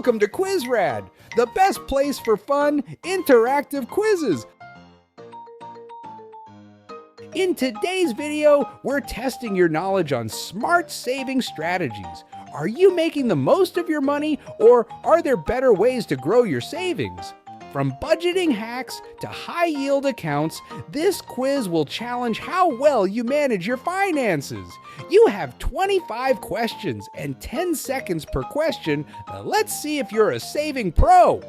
Welcome to Quizrad, the best place for fun, interactive quizzes. In today's video, we're testing your knowledge on smart saving strategies. Are you making the most of your money, or are there better ways to grow your savings? From budgeting hacks to high-yield accounts, this quiz will challenge how well you manage your finances. You have 25 questions and 10 seconds per question. Let's see if you're a saving pro.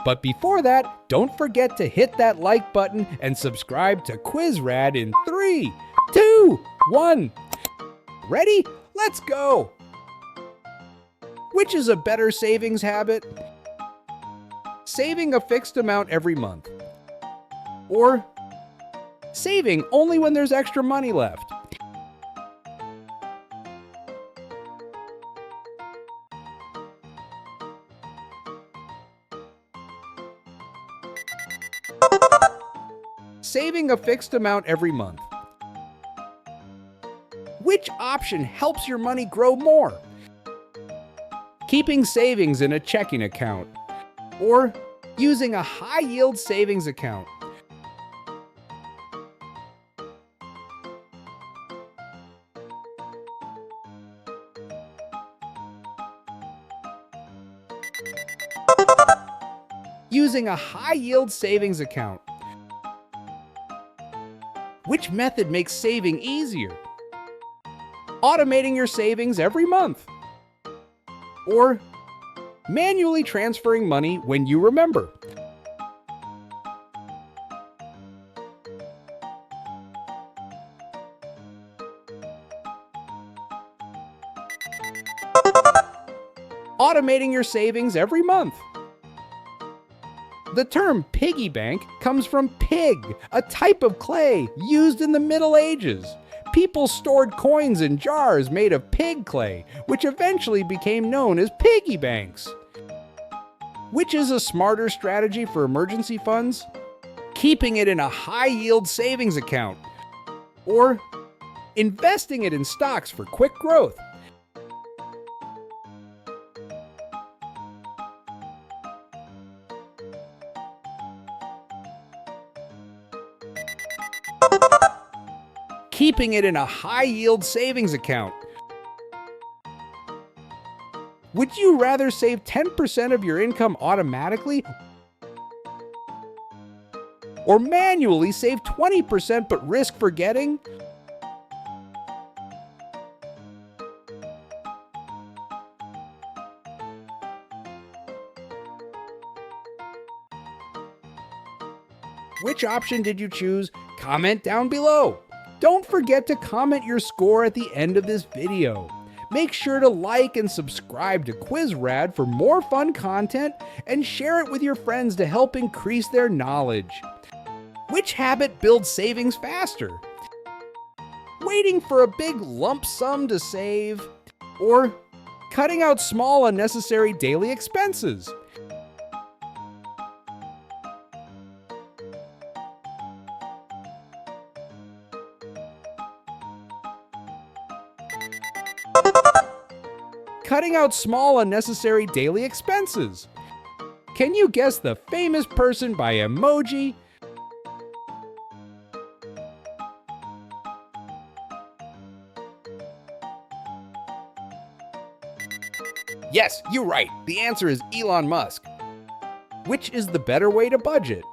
But before that, don't forget to hit that like button and subscribe to Quizrad in 3, 2, 1. Ready? Let's go! Which is a better savings habit? Saving a fixed amount every month. Or saving only when there's extra money left. Saving a fixed amount every month. Which option helps your money grow more? Keeping savings in a checking account, or using a high-yield savings account. Using a high-yield savings account. Which method makes saving easier? Automating your savings every month. Or manually transferring money when you remember. Automating your savings every month. The term piggy bank comes from pig, a type of clay used in the Middle Ages. People stored coins in jars made of pig clay, which eventually became known as piggy banks. Which is a smarter strategy for emergency funds? Keeping it in a high-yield savings account, or investing it in stocks for quick growth. Keeping it in a high-yield savings account. Would you rather save 10% of your income automatically, or manually save 20% but risk forgetting? Which option did you choose? Comment down below. Don't forget to comment your score at the end of this video. Make sure to like and subscribe to Quizrad for more fun content, and share it with your friends to help increase their knowledge. Which habit builds savings faster? Waiting for a big lump sum to save, or cutting out small unnecessary daily expenses? Cutting out small unnecessary daily expenses. Can you guess the famous person by emoji? Yes, you're right. The answer is Elon Musk. Which is the better way to budget?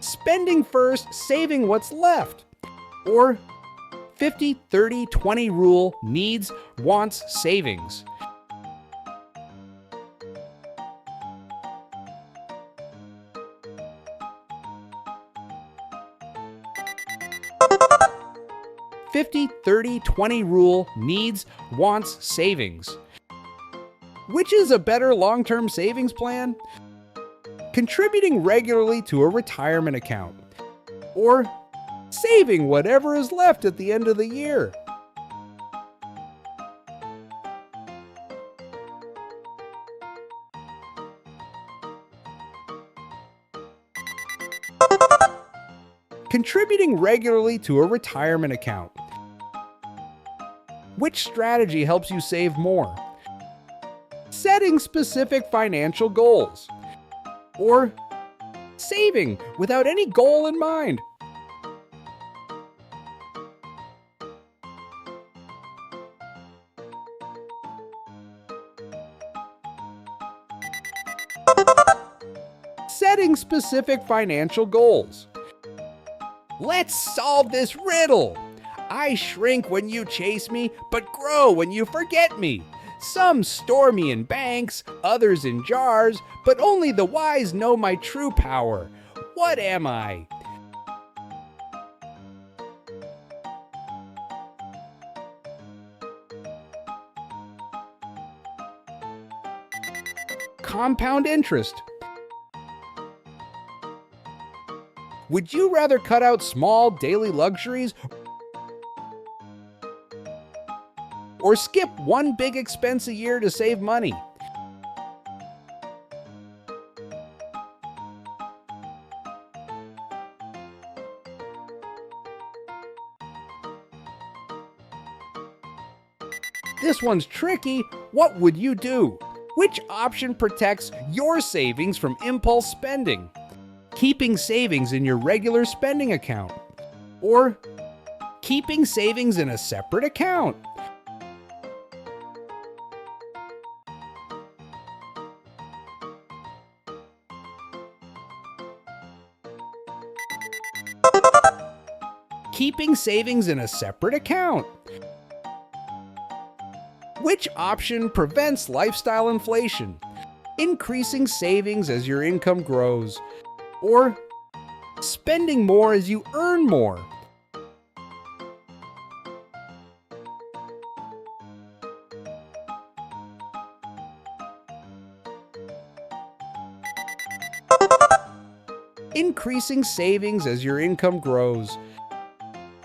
Spending first, saving what's left. Or 50-30-20 rule, needs, wants, savings. "50, 30, 20 rule, needs, wants, savings." Which is a better long-term savings plan? Contributing regularly to a retirement account, or saving whatever is left at the end of the year. Contributing regularly to a retirement account. Which strategy helps you save more? Setting specific financial goals. Or saving without any goal in mind. Setting specific financial goals. Let's solve this riddle. I shrink when you chase me, but grow when you forget me. Some store me in banks, others in jars, but only the wise know my true power. What am I? Compound interest. Would you rather cut out small daily luxuries or skip one big expense a year to save money? This one's tricky. What would you do? Which option protects your savings from impulse spending? Keeping savings in your regular spending account, or keeping savings in a separate account? Keeping savings in a separate account. Which option prevents lifestyle inflation? Increasing savings as your income grows, or spending more as you earn more? Increasing savings as your income grows.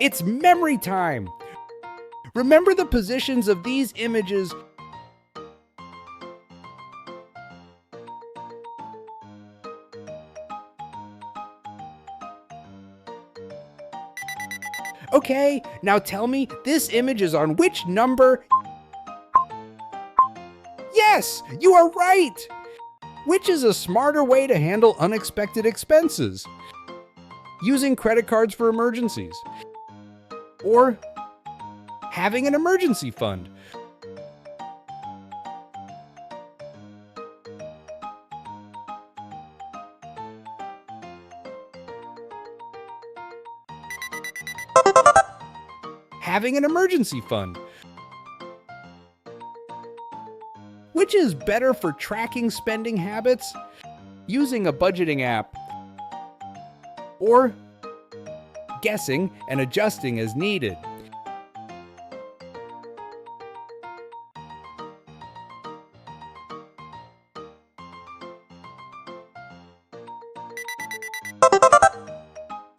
It's memory time! Remember the positions of these images. Okay, now tell me, this image is on which number? Yes, you are right! Which is a smarter way to handle unexpected expenses? Using credit cards for emergencies, or having an emergency fund? Having an emergency fund. Which is better for tracking spending habits? Using a budgeting app, or guessing and adjusting as needed?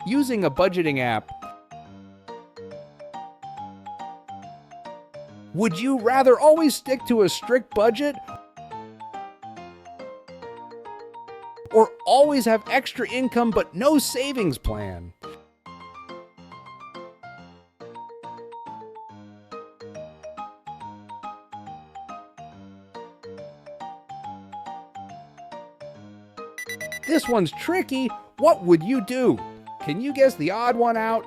Using a budgeting app. Would you rather always stick to a strict budget or always have extra income but no savings plan? This one's tricky. What would you do? Can you guess the odd one out?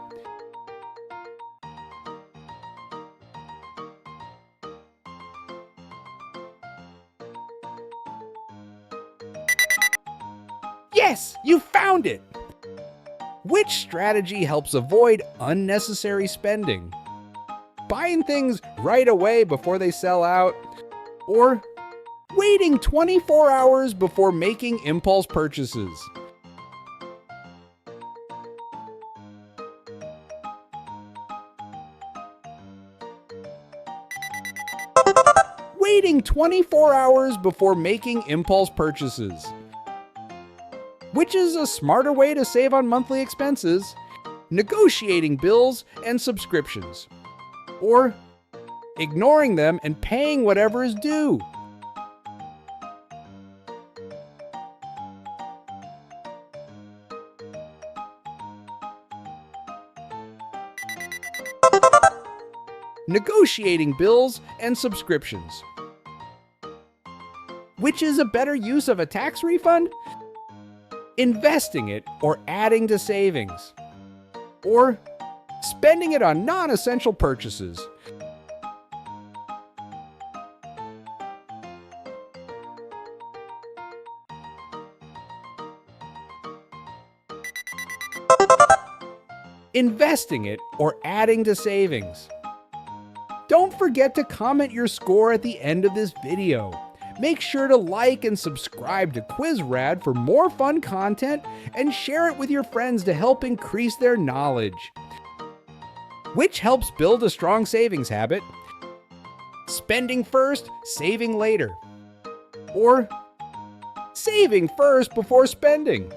Yes, you found it! Which strategy helps avoid unnecessary spending? Buying things right away before they sell out, or waiting 24 hours before making impulse purchases? Waiting 24 hours before making impulse purchases. Which is a smarter way to save on monthly expenses? Negotiating bills and subscriptions, or ignoring them and paying whatever is due? negotiating bills and subscriptions. Which is a better use of a tax refund? Investing it or adding to savings. Or spending it on non-essential purchases. Investing it or adding to savings. Don't forget to comment your score at the end of this video. Make sure to like and subscribe to QuizRad for more fun content and share it with your friends to help increase their knowledge. Which helps build a strong savings habit? Spending first, saving later. Or saving first before spending.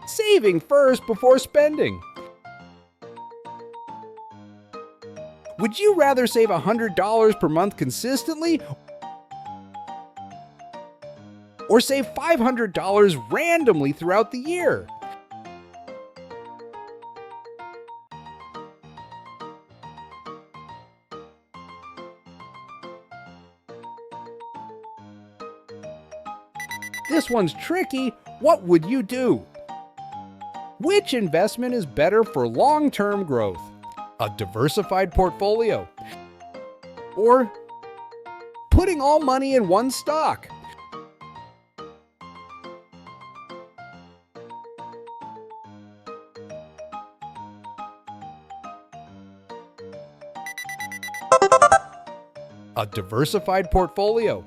Saving first before spending. Would you rather save $100 per month consistently or save $500 randomly throughout the year? This one's tricky. What would you do? Which investment is better for long-term growth? A diversified portfolio? Or putting all money in one stock? A diversified portfolio.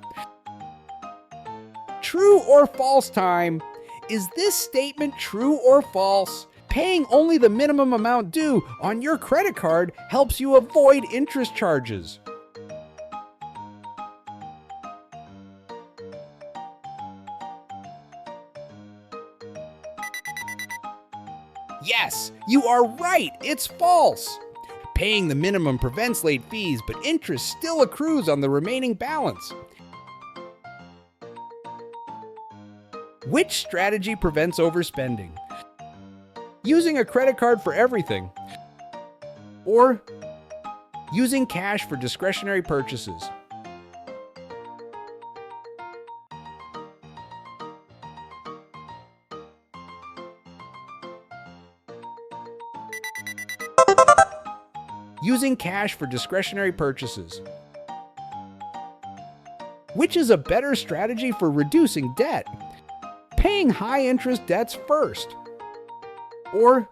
True or false time? Is this statement true or false? Paying only the minimum amount due on your credit card helps you avoid interest charges. Yes, you are right, it's false. Paying the minimum prevents late fees, but interest still accrues on the remaining balance. Which strategy prevents overspending? Using a credit card for everything. Or using cash for discretionary purchases. Using cash for discretionary purchases. Which is a better strategy for reducing debt? Paying high-interest debts first. Or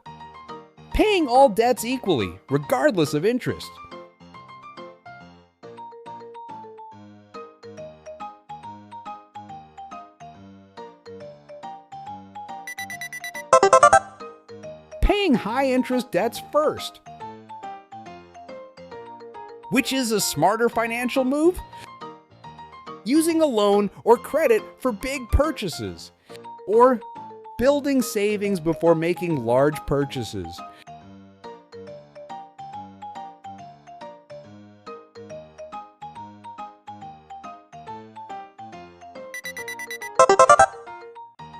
paying all debts equally, regardless of interest. Paying high-interest debts first. Which is a smarter financial move? Using a loan or credit for big purchases. Or building savings before making large purchases.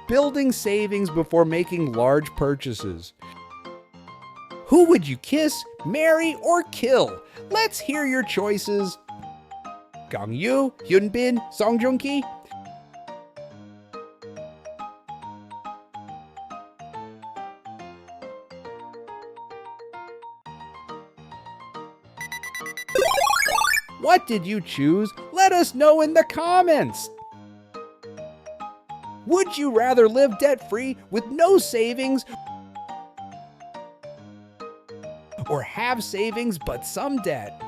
Building savings before making large purchases. Who would you kiss, marry, or kill? Let's hear your choices. Gang Yu, Hyun Bin, Song Joong Ki. What did you choose? Let us know in the comments. Would you rather live debt-free with no savings or have savings but some debt?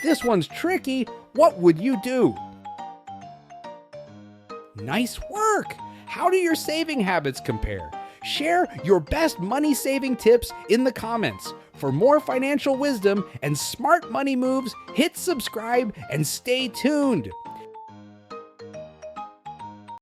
This one's tricky. What would you do? Nice work! How do your saving habits compare? Share your best money-saving tips in the comments. For more financial wisdom and smart money moves, hit subscribe and stay tuned.